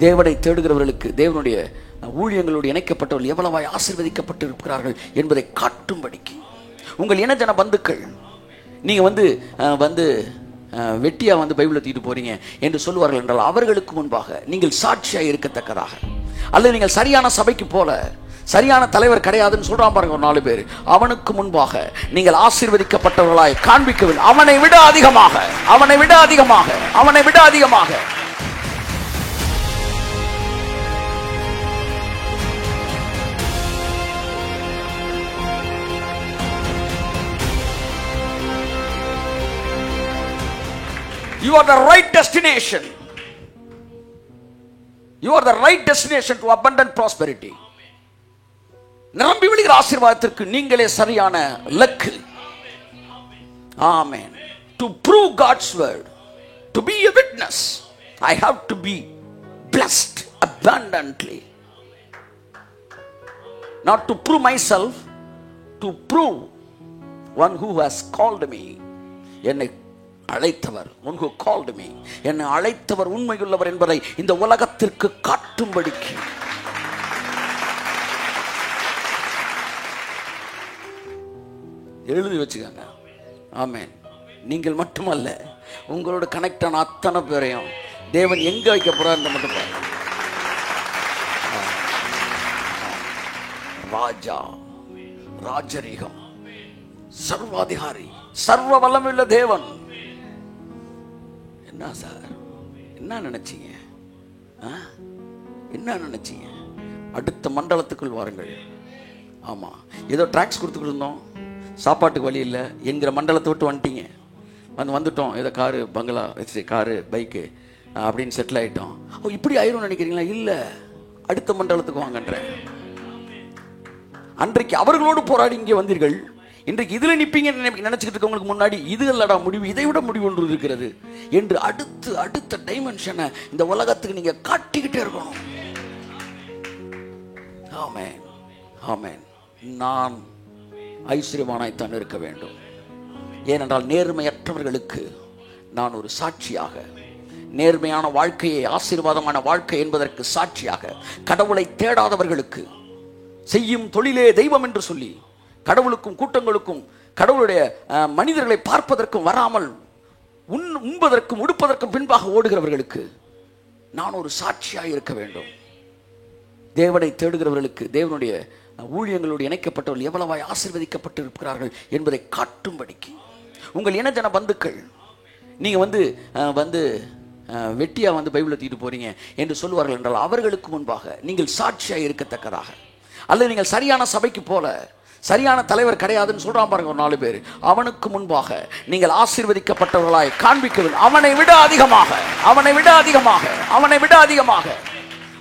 தேவனை தேடுகிறவர்களுக்கு தேவனுடைய ஊழியங்களோடு இணைக்கப்பட்டவர்கள் எவ்வளவாய் ஆசீர்வதிக்கப்பட்டு இருக்கிறார்கள் என்பதை காட்டும்படிக்கு உங்கள் இனஜன பந்துக்கள் நீங்க வந்து வெட்டியா பைபிளை தூக்கிட்டு போறீங்க என்று சொல்லுவார்கள் என்றால் அவர்களுக்கு முன்பாக நீங்கள் சாட்சியாக இருக்கத்தக்கதாக, அல்லது நீங்கள் சரியான சபைக்கு போல சரியான தலைவர் கிடையாதுன்னு சொல்றான் பாருங்க ஒரு 4 பேர், அவனுக்கு முன்பாக நீங்கள் ஆசீர்வதிக்கப்பட்டவர்களாய் காண்பிக்கவில்லை. அவனை விட அதிகமாக, அவனை விட அதிகமாக, அவனை விட அதிகமாக. You are the right destination. You are the right destination to abundant prosperity. நிரம்பி விழுகிற ஆசீர்வாதத்திற்கு நீங்களே சரியான இலக்கு. Amen. To prove God's word, to be a witness, I have to be blessed abundantly. Not to prove myself, to prove one who has called me. என்னை அழைத்தவர், one who called me, என்னை அழைத்தவர் உண்மையுள்ளவர் என்பதை இந்த உலகத்திற்கு காட்டும்படிக்கு எழுதி வச்சுக்கோங்க. ஆமென். நீங்கள் மட்டுமல்ல, உங்களோட கனெக்ட் ஆன அத்தனை பேரையும் தேவன் எங்க வைக்க போறார் மட்டும் பாருங்க. ராஜா, ராஜரீகம், சர்வாதிகாரி, சர்வ வல்லமையுள்ள தேவன். என்ன சார், என்ன நினைச்சீங்க? என்ன நினைச்சீங்க? அடுத்த மண்டலத்துக்குள் வாருங்கள். ஆமா, ஏதோ ட்ராக்ஸ் கொடுத்துக்கிட்டு இருந்தோம், சாப்பாட்டுக்கு வழி இல்லை என்கிற மண்டலத்தை விட்டு வந்துட்டீங்க. வந்துட்டோம், ஏதோ காரு பங்களா வச்சு காரு பைக்கு அப்படின்னு செட்டில் ஆகிட்டோம். இப்படி ஆயிரும் நினைக்கிறீங்களா? இல்லை, அடுத்த மண்டலத்துக்கு வாங்கன்றேன். அன்றைக்கு அவர்களோடு போராடி இங்கே வந்தீர்கள், இன்றைக்கு இதில் நிற்பீங்க நினைச்சுக்கிட்டு இருக்கவங்களுக்கு முன்னாடி இது இல்லடா முடிவு, இதை விட முடிவு ஒன்று இருக்கிறது என்று அடுத்த டைமென்ஷனை இந்த உலகத்துக்கு நீங்க காட்டிக்கிட்டே இருக்கணும். ஆமென், ஆமென். நான் ஐஸ்வர்யவானாய்த்தான் இருக்க வேண்டும். ஏனென்றால் நேர்மையற்றவர்களுக்கு நான் ஒரு சாட்சியாக, நேர்மையான வாழ்க்கையை ஆசீர்வாதமான வாழ்க்கை என்பதற்கு சாட்சியாக, கடவுளை தேடாதவர்களுக்கு செய்யும் தொழிலே தெய்வம் என்று சொல்லி கடவுளுக்கும் கூட்டங்களுக்கும் கடவுளுடைய மனிதர்களை பார்ப்பதற்கும் வராமல் உண்பதற்கும் உடுப்பதற்கும் பின்பாக ஓடுகிறவர்களுக்கு நான் ஒரு சாட்சியாக இருக்க வேண்டும். தேவனை தேடுகிறவர்களுக்கு தேவனுடைய ஊழியங்களோடு இணைக்கப்பட்டவர்கள் எவ்வளவாய் ஆசீர்வதிக்கப்பட்டு இருக்கிறார்கள் என்பதை காட்டும்படிக்கு உங்கள் இனஜன பந்துக்கள் நீங்க வந்து வெட்டியா பைபிளை தூக்கிட்டு போறீங்க என்று சொல்லுவார்கள் என்றால் அவர்களுக்கு முன்பாக நீங்கள் சாட்சியாக இருக்கத்தக்கதாக, அல்லது நீங்கள் சரியான சபைக்கு போல சரியான தலைவர் கிடையாதுன்னு சொல்றான் பாருங்க ஒரு 4 பேர், அவனுக்கு முன்பாக நீங்கள் ஆசீர்வதிக்கப்பட்டவர்களாய் காண்பிக்கவில்லை. அவனை விட அதிகமாக, அவனை விட அதிகமாக, அவனை விட அதிகமாக.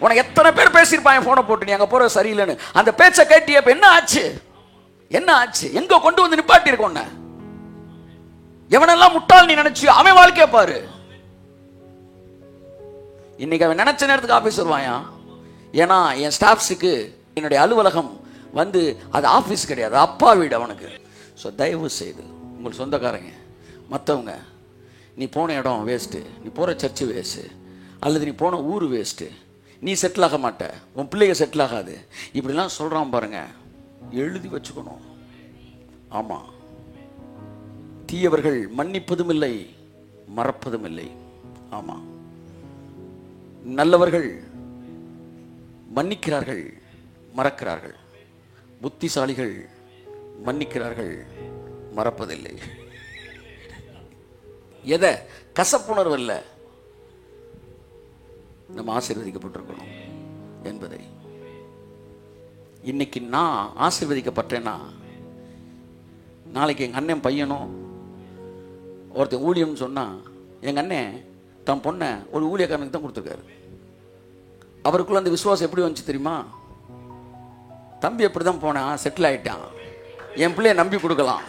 உனக்கு எத்தனை பேர் பேசியிருப்பாங்க போனை போட்டு, நீ அங்க போற சரியில்லைன்னு. அந்த பேச்சை கேட்டிய என்ன ஆச்சு? என்ன ஆச்சு? எங்க கொண்டு வந்து நிப்பாட்டி இருக்க உன்ன? எவனெல்லாம் முட்டாள் நீ நினைச்சு அவன் வாழ்க்கைய பாரு. இன்னைக்கு அவன் நினைச்ச நேரத்துக்கு ஆபீஸ் வருவாயா? ஏன்னா என் ஸ்டாஃப்ஸுக்கு என்னுடைய அலுவலகம் அது ஆபீஸ் கிடையாது, அப்பா வீடு அவனுக்கு. ஸோ தயவு செய்து உங்கள் சொந்தக்காரங்க மற்றவங்க, நீ போன இடம் வேஸ்ட்டு, நீ போகிற சர்ச்சு வேஸ்ட்டு, அல்லது நீ போன ஊர் வேஸ்ட்டு, நீ செட்டில் ஆக மாட்ட, உன் பிள்ளைங்க செட்டில் ஆகாது, இப்படிலாம் சொல்கிறான் பாருங்க, எழுதி வச்சுக்கணும். ஆமாம், தீயவர்கள் மன்னிப்பதும் இல்லை மறப்பதும் இல்லை. ஆமாம், நல்லவர்கள் மன்னிக்கிறார்கள் மறக்கிறார்கள், புத்திசாலிகள் மன்னிக்கிறார்கள் மறப்பதில்லை. எதை? கசப்புணர்வு இல்லை, நம்ம ஆசீர்வதிக்கப்பட்டிருக்கணும் என்பதை. இன்னைக்கு நான் ஆசீர்வதிக்கப்பட்டேன்னா நாளைக்கு எங்கள் அண்ணன் பையனும் ஒருத்தன் ஊழியம்னு சொன்னால், எங்கள் அண்ணன் தன் பொண்ணை ஒரு ஊழியக்காரனுக்கு தான் கொடுத்துருக்காரு. அவருக்குள்ள அந்த விசுவாசம் எப்படி வந்துச்சு தெரியுமா? தம்பி எப்படி தான் போனான், செட்டில் ஆகிட்டான், என் பிள்ளைய நம்பி கொடுக்கலாம்,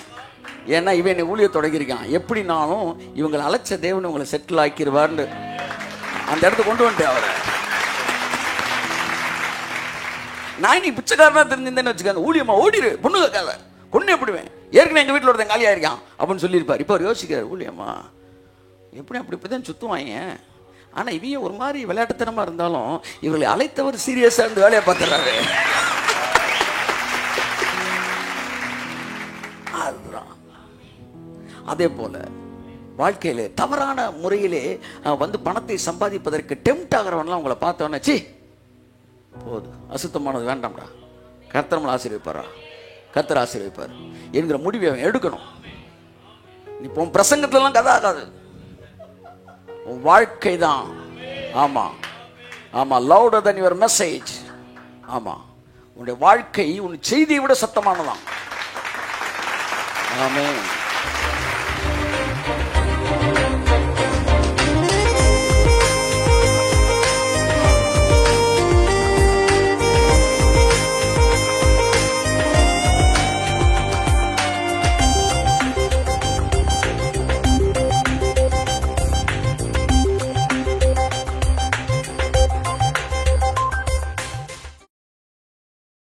ஏன்னா இவன் என்னை ஊழிய தொடங்கியிருக்கான், எப்படினாலும் இவங்களை அழைச்ச தேவன் உங்களை செட்டில் ஆக்கிடுவார்னு அந்த இடத்துக்கு கொண்டு வந்துட்டேன் அவரை. நான் இன்னைக்கு பிச்சைக்காரனா தெரிஞ்சிருந்தேன்னு வச்சுக்காங்க, ஊழியமா ஓடிடு, பொண்ணு கேட்காத, கொண்டு எப்படிவேன், ஏற்கனவே எங்கள் வீட்டில் ஒருத்தன் காலியாக இருக்கான் அப்படின்னு சொல்லியிருப்பார். இப்போ அவர் யோசிக்கிறார், ஊழியம்மா எப்படி அப்படி தான் சுற்றுவாங்க, ஆனா இவங்க ஒரு மாதிரி விளையாட்டுத்தனமா இருந்தாலும் இவர்களை அழைத்தவர் சீரியஸா இருந்து வேலையை பார்த்துறாரு. அதுதான். அதே போல வாழ்க்கையிலே தவறான முறையிலே வந்து பணத்தை சம்பாதிப்பதற்கு டெம்ட் ஆகிறவன்லாம் உங்களை பார்த்தோன்னே சி போது அசுத்தமானது வேண்டாம்டா, கர்த்தர் நம்மளை ஆசீர்வதிப்பாரா, கர்த்தர் ஆசீர்வதிப்பார் என்கிற முடிவை அவன் எடுக்கணும். இப்போ உன் பிரசங்கத்திலலாம் கதை ஆகாது, உன் வாழ்க்கை தான். ஆமா ஆமா, louder than your message. ஆமா, உன்னுடைய வாழ்க்கை உன் செய்தியை விட சத்தமானதான். ஆமென்.